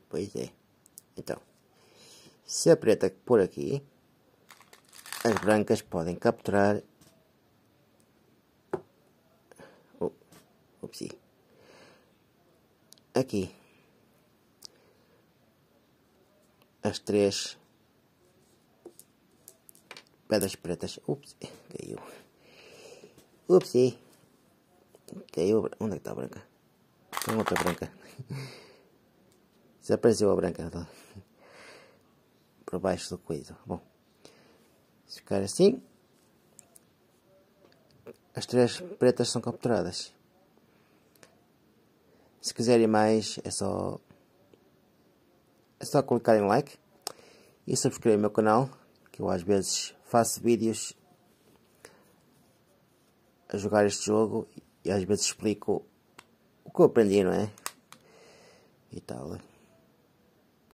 Pois é. Então, se a preta por aqui, as brancas podem capturar. Upsi. Aqui. As 3 pedras pretas. Ups, caiu. Upsi. Caiu. Onde é que está a branca? Tem outra branca. Desapareceu a branca. Por baixo do coisa. Bom. Se ficar assim, as 3 pretas são capturadas. Se quiserem mais, é só clicar em like e subscrever o meu canal, que eu às vezes faço vídeos a jogar este jogo e às vezes explico o que eu aprendi, não é? E tal.